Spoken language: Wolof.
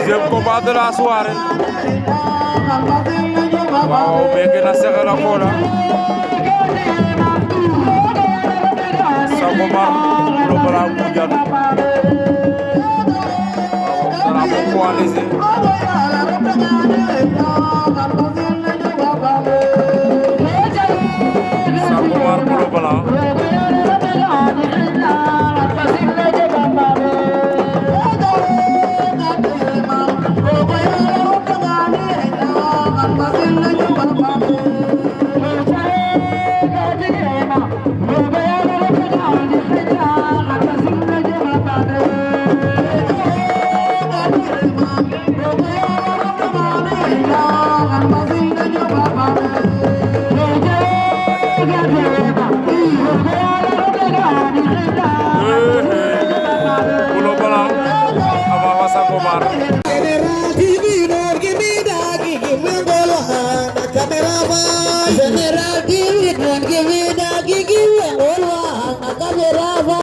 Deuxième combat de la soirée. Waaw meke na Sekhel a Kola Sangomar Pulo Bala Ngoundiane waaw drapeau coalisé Sangomar Pulo Bala Pulo Bala Ama Sangomar